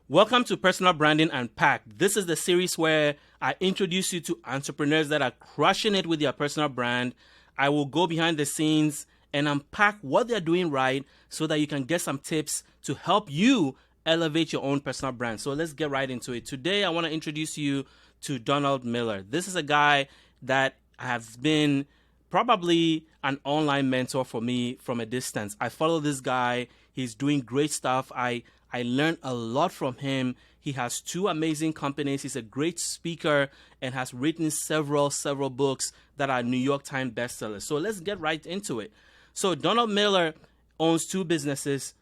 Welcome to Personal Branding Unpacked. This is the series where I introduce you to entrepreneurs that are crushing it with their personal brand. I will go behind the scenes and unpack what they're doing right so that you can get some tips to help you elevate your own personal brand. So let's get right into it. Today, I want to introduce you to Donald Miller. This is a guy that has been probably an online mentor for me from a distance. I follow this guy. He's doing great stuff. I learned a lot from him. He has two amazing companies. He's a great speaker and has written several books that are New York Times bestsellers. So let's get right into it. So Donald Miller owns two businesses,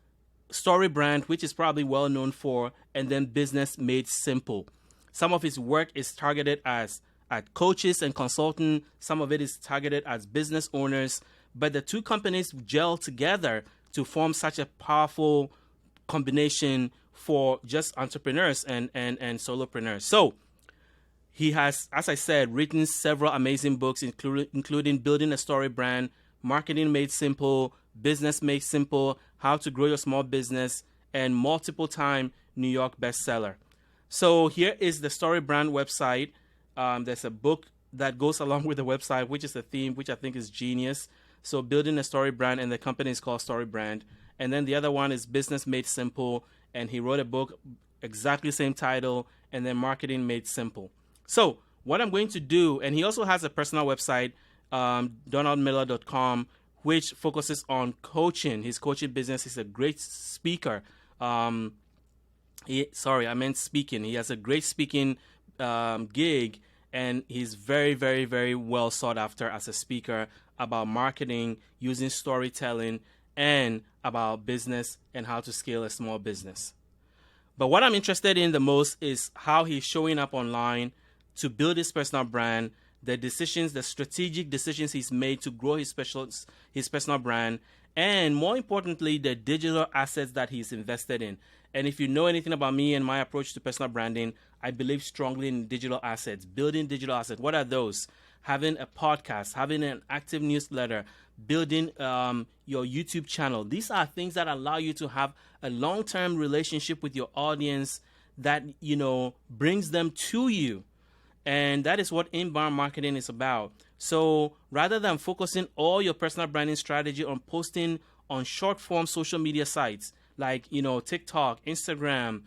Story Brand, which is probably well known for, and then Business Made Simple. Some of his work is targeted at coaches and consultants. Some of it is targeted as business owners. But the two companies gel together to form such a powerful combination for just entrepreneurs and solopreneurs. So he has, as I said, written several amazing books, including Building a Story Brand, Marketing Made Simple, Business Made Simple, How to Grow Your Small Business, and multiple-time New York bestseller. So here is the Story Brand website. There's a book that goes along with the website, which is a theme, which I think is genius. So Building a Story Brand, and the company is called Story Brand. And then the other one is Business Made Simple, and he wrote a book, exactly same title, and then Marketing Made Simple. So what I'm going to do, and he also has a personal website, donaldmiller.com, which focuses on coaching, his coaching business. He's a great speaker. Speaking. He has a great speaking gig, and he's very, very, very well sought after as a speaker about marketing, using storytelling, and about business and how to scale a small business. But what I'm interested in the most is how he's showing up online to build his personal brand, the strategic decisions he's made to grow his personal brand, and more importantly, the digital assets that he's invested in. And if you know anything about me and my approach to personal branding, I believe strongly in digital assets, building digital assets. What are those? Having a podcast, having an active newsletter, building your YouTube channel. These are things that allow you to have a long-term relationship with your audience that, brings them to you. And that is what inbound marketing is about. So rather than focusing all your personal branding strategy on posting on short-form social media sites like, TikTok, Instagram,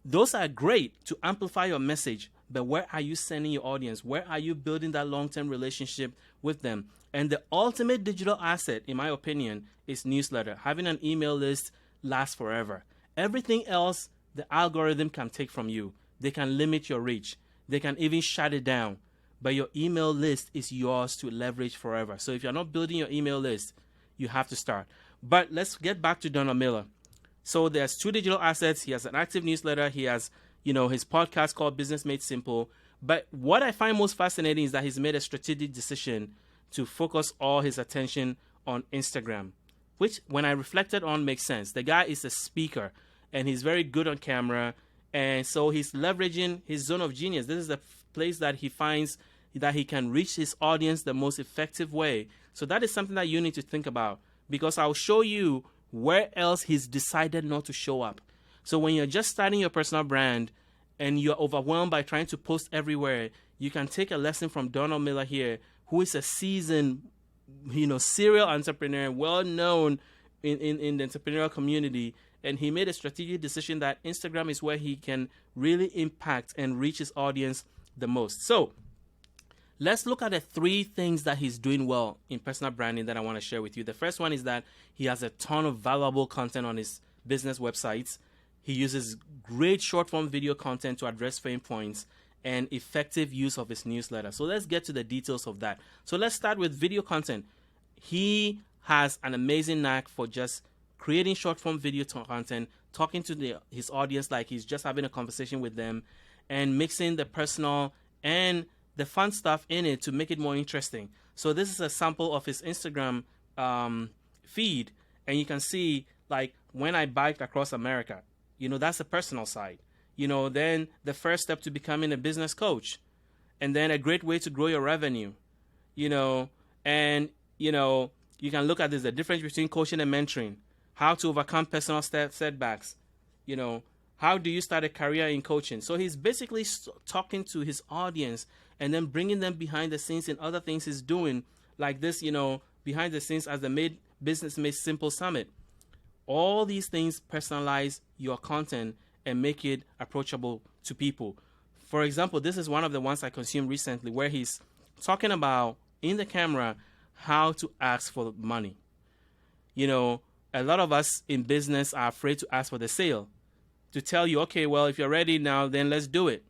those are great to amplify your message. But where are you sending your audience? Where are you building that long-term relationship with them? And the ultimate digital asset, in my opinion, is newsletter. Having an email list lasts forever. Everything else, the algorithm can take from you. They can limit your reach. They can even shut it down. But your email list is yours to leverage forever. So if you're not building your email list, you have to start. But let's get back to Donald Miller. So there's two digital assets. He has an active newsletter. He has his podcast called Business Made Simple. But what I find most fascinating is that he's made a strategic decision to focus all his attention on Instagram, which when I reflected on makes sense. The guy is a speaker and he's very good on camera. And so he's leveraging his zone of genius. This is the place that he finds that he can reach his audience the most effective way. So that is something that you need to think about, because I'll show you where else he's decided not to show up. So when you're just starting your personal brand and you're overwhelmed by trying to post everywhere, you can take a lesson from Donald Miller here, who is a seasoned, serial entrepreneur, well known in the entrepreneurial community. And he made a strategic decision that Instagram is where he can really impact and reach his audience the most. So let's look at the three things that he's doing well in personal branding that I want to share with you. The first one is that he has a ton of valuable content on his business websites. He uses great short-form video content to address pain points and effective use of his newsletter. So let's get to the details of that. So let's start with video content. He has an amazing knack for just creating short-form video content, talking to his audience like he's just having a conversation with them, and mixing the personal and the fun stuff in it to make it more interesting. So this is a sample of his Instagram feed, and you can see, like, when I biked across America. That's the personal side. Then the first step to becoming a business coach, and then a great way to grow your revenue. And you can look at this, the difference between coaching and mentoring, how to overcome personal setbacks, How do you start a career in coaching? So he's basically talking to his audience and then bringing them behind the scenes in other things he's doing, like this, behind the scenes as the Business Made Simple Summit. All these things personalize your content and make it approachable to people. For example, this is one of the ones I consumed recently where he's talking about in the camera how to ask for money. A lot of us in business are afraid to ask for the sale, to tell you, okay, well, if you're ready now, then let's do it.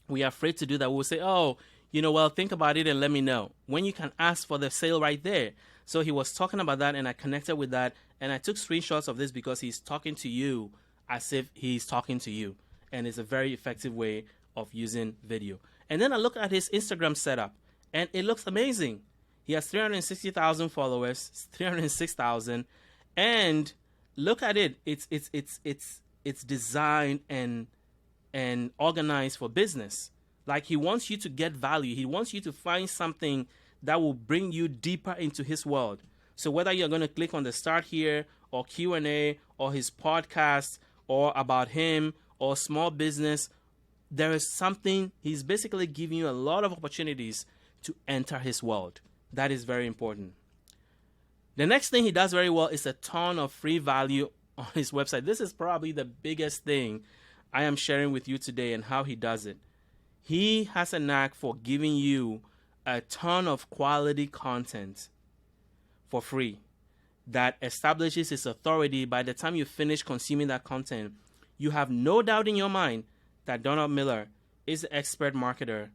We are afraid to do that. We'll say, oh, well, think about it and let me know. When you can ask for the sale right there. So he was talking about that, and I connected with that, and I took screenshots of this because he's talking to you as if he's talking to you, and it's a very effective way of using video. And then I look at his Instagram setup, and it looks amazing. He has 360,000 followers, 306,000, and look at it. It's designed and organized for business. Like, he wants you to get value. He wants you to find something that will bring you deeper into his world. So whether you're going to click on the start here or Q&A or his podcast or about him or small business, there is something. He's basically giving you a lot of opportunities to enter his world. That is very important. The next thing he does very well is a ton of free value on his website. This is probably the biggest thing I am sharing with you today and how he does it. He has a knack for giving you a ton of quality content for free that establishes his authority. By the time you finish consuming that content, you have no doubt in your mind that Donald Miller is an expert marketer,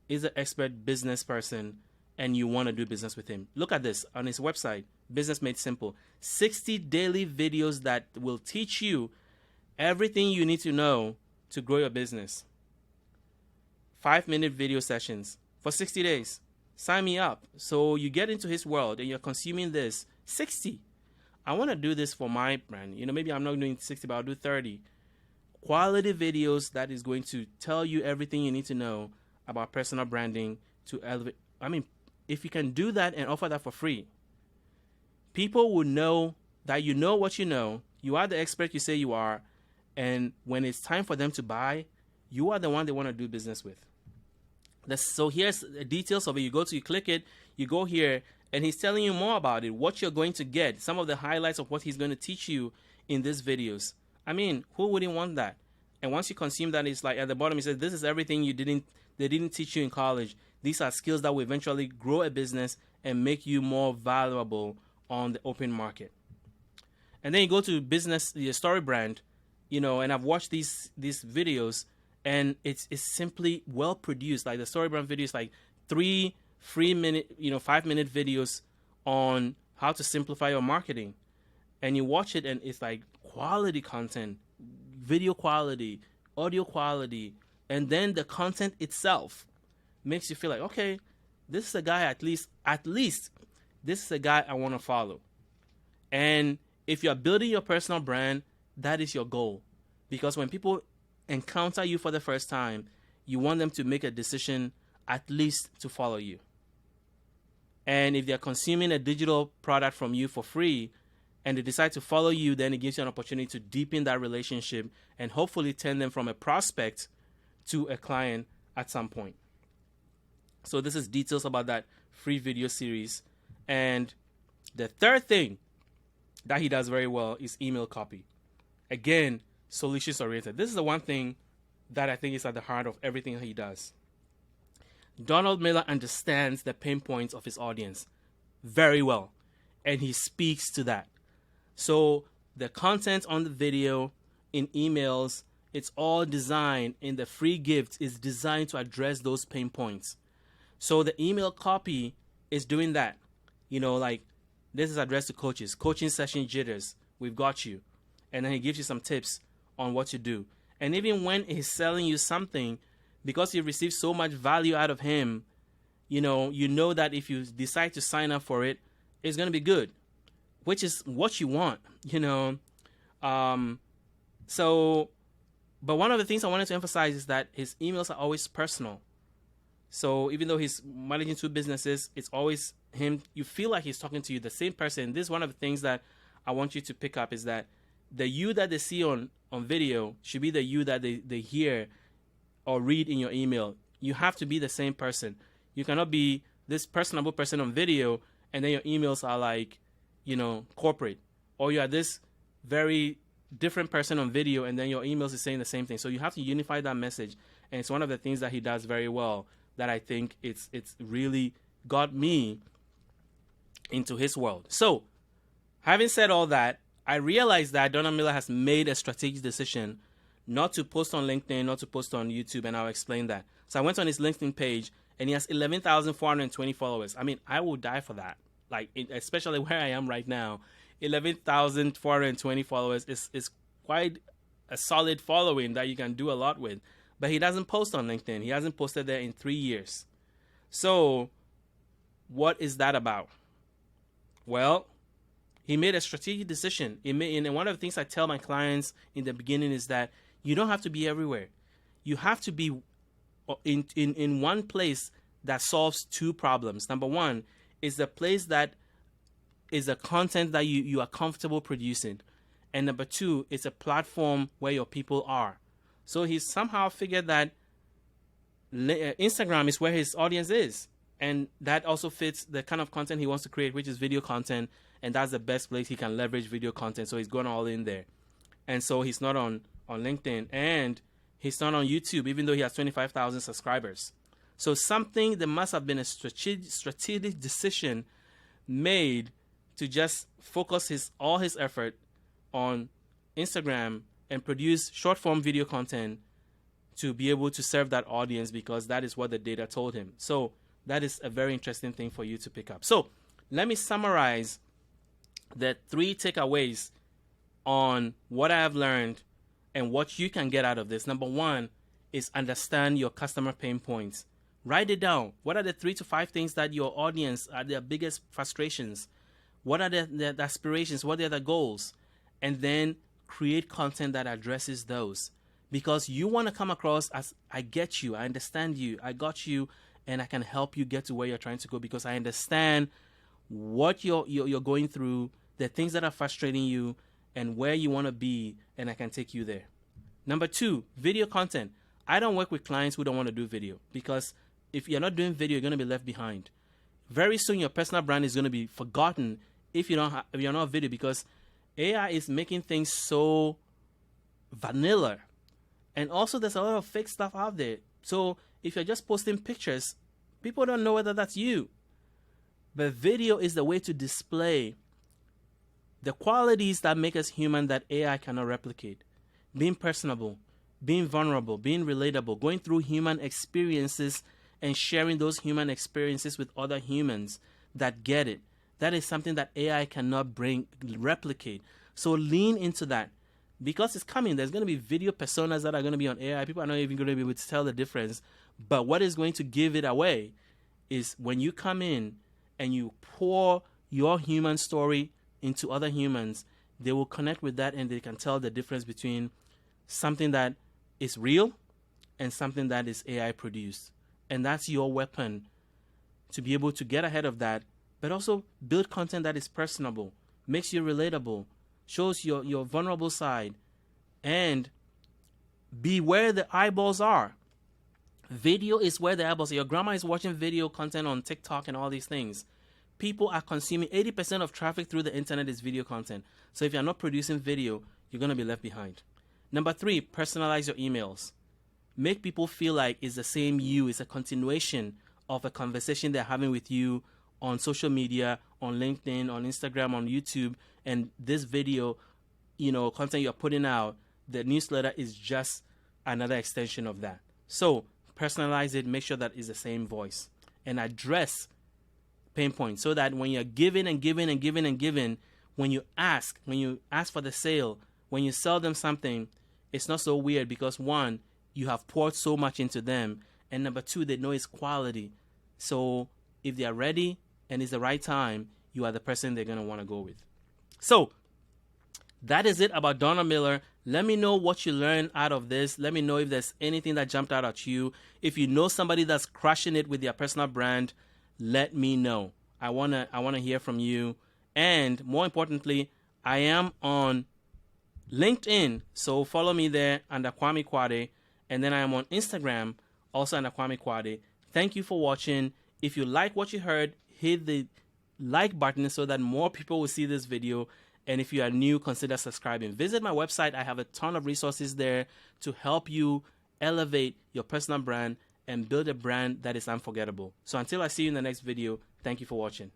is an expert business person, and you want to do business with him. Look at this on his website, Business Made Simple. 60 daily videos that will teach you everything you need to know to grow your business. 5-minute video sessions for 60 days. Sign me up. So you get into his world and you're consuming this. 60. I want to do this for my brand. Maybe I'm not doing 60, but I'll do 30. Quality videos that is going to tell you everything you need to know about personal branding to elevate. If you can do that and offer that for free, people will know that you know what you know. You are the expert you say you are. And when it's time for them to buy, you are the one they want to do business with. So here's the details of it. You click it, you go here, and he's telling you more about it, what you're going to get, some of the highlights of what he's going to teach you in these videos. Who wouldn't want that? And once you consume that, it's like at the bottom, he says, this is everything they didn't teach you in college. These are skills that will eventually grow a business and make you more valuable on the open market. And then you go to business, your story brand, and I've watched these videos, and it's simply well produced. Like the story brand videos, like 3 3-minute, 5-minute videos on how to simplify your marketing. And you watch it, and it's like quality content, video quality, audio quality, and then the content itself makes you feel like, okay, this is a guy, at least this is a guy I want to follow. And if you're building your personal brand, that is your goal. Because when people encounter you for the first time, you want them to make a decision at least to follow you. And if they're consuming a digital product from you for free and they decide to follow you, then it gives you an opportunity to deepen that relationship and hopefully turn them from a prospect to a client at some point. So this is details about that free video series. And the third thing that he does very well is email copy. Again, solutions oriented. This is the one thing that I think is at the heart of everything he does. Donald Miller understands the pain points of his audience very well, and he speaks to that. So the content on the video, in emails, it's all designed, in the free gift is designed to address those pain points. So the email copy is doing that. Like, this is addressed to coaches, coaching session jitters, we've got you. And then he gives you some tips on what to do. And even when he's selling you something, because you receive so much value out of him, you know that if you decide to sign up for it, it's going to be good, which is what you want, But one of the things I wanted to emphasize is that his emails are always personal. So even though he's managing 2 businesses, it's always him. You feel like he's talking to you, the same person. This is one of the things that I want you to pick up, is that the you that they see on video should be the you that they hear or read in your email. You have to be the same person. You cannot be this personable person on video and then your emails are like, corporate. Or you are this very different person on video and then your emails is saying the same thing. So you have to unify that message. And it's one of the things that he does very well that I think it's really got me into his world. So having said all that, I realized that Donald Miller has made a strategic decision not to post on LinkedIn, not to post on YouTube, and I'll explain that. So I went on his LinkedIn page, and he has 11,420 followers. I mean, I will die for that. Like, especially where I am right now, 11,420 followers is quite a solid following that you can do a lot with. But he doesn't post on LinkedIn. He hasn't posted there in 3 years. So what is that about? Well, he made a strategic decision. And one of the things I tell my clients in the beginning is that you don't have to be everywhere. You have to be in one place that solves two problems. Number one is the place that is the content that you are comfortable producing. And number two, it's a platform where your people are. So he somehow figured that Instagram is where his audience is. And that also fits the kind of content he wants to create, which is video content. And that's the best place he can leverage video content. So he's going all in there. And so he's not on LinkedIn. And he's not on YouTube, even though he has 25,000 subscribers. So there must have been a strategic decision made to just focus all his effort on Instagram and produce short-form video content to be able to serve that audience, because that is what the data told him. So that is a very interesting thing for you to pick up. So let me summarize the 3 takeaways on what I have learned and what you can get out of this. Number 1 is understand your customer pain points. Write it down. What are the 3 to 5 things that your audience are their biggest frustrations? What are the aspirations? What are the goals? And then create content that addresses those. Because you want to come across as, I get you, I understand you, I got you, and I can help you get to where you're trying to go, because I understand what you're going through, the things that are frustrating you, and where you want to be, and I can take you there. Number 2, video content. I don't work with clients who don't want to do video, because if you're not doing video, you're going to be left behind. Very soon, your personal brand is going to be forgotten if you're not video, because AI is making things so vanilla. And also, there's a lot of fake stuff out there. So if you're just posting pictures, people don't know whether that's you. But video is the way to display the qualities that make us human that AI cannot replicate. Being personable, being vulnerable, being relatable, going through human experiences and sharing those human experiences with other humans that get it. That is something that AI cannot replicate. So lean into that. Because it's coming, there's going to be video personas that are going to be on AI. People are not even going to be able to tell the difference. But what is going to give it away is when you come in and you pour your human story into other humans, they will connect with that and they can tell the difference between something that is real and something that is AI produced. And that's your weapon to be able to get ahead of that, but also build content that is personable, makes you relatable, shows your vulnerable side, and be where the eyeballs are. Video is where the eyeballs are. Your grandma is watching video content on TikTok and all these things. People are consuming 80% of traffic through the internet is video content. So if you're not producing video, you're going to be left behind. Number 3, personalize your emails. Make people feel like it's the same you. It's a continuation of a conversation they're having with you on social media, on LinkedIn, on Instagram, on YouTube. And this video, content you're putting out, the newsletter is just another extension of that. So personalize it, make sure that it's the same voice, and address pain points so that when you're giving and giving and giving and giving, when you ask for the sale, when you sell them something, it's not so weird, because 1, you have poured so much into them, and number 2, they know it's quality. So if they are ready and it's the right time, you are the person they're going to want to go with. So that is it about Donald Miller. Let me know what you learned out of this. Let me know if there's anything that jumped out at you. If you know somebody that's crushing it with their personal brand, let me know. I wanna hear from you. And more importantly, I am on LinkedIn, so follow me there under Kwame Kwade, and then I am on Instagram, also under Kwame Kwade. Thank you for watching. If you like what you heard, hit the like button so that more people will see this video. And if you are new, consider subscribing. Visit my website. I have a ton of resources there to help you elevate your personal brand and build a brand that is unforgettable. So until I see you in the next video, thank you for watching.